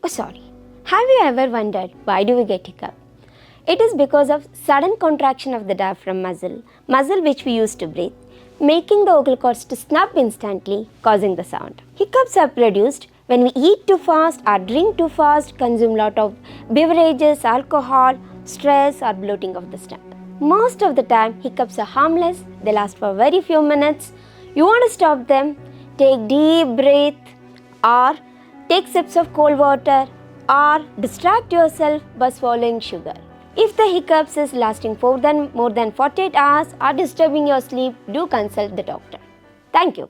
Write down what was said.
Oh, sorry. Have you ever wondered why do we get hiccup? It is because of sudden contraction of the diaphragm muscle which we use to breathe, making the vocal cords to snap instantly, causing the sound. Hiccups are produced when we eat too fast or drink too fast, consume lot of beverages, alcohol, stress or bloating of the stomach. Most of the time, hiccups are harmless, they last for very few minutes. You want to stop them, take deep breath or take sips of cold water or distract yourself by swallowing sugar. If the hiccups is lasting more than 48 hours or disturbing your sleep, do consult the doctor. Thank you.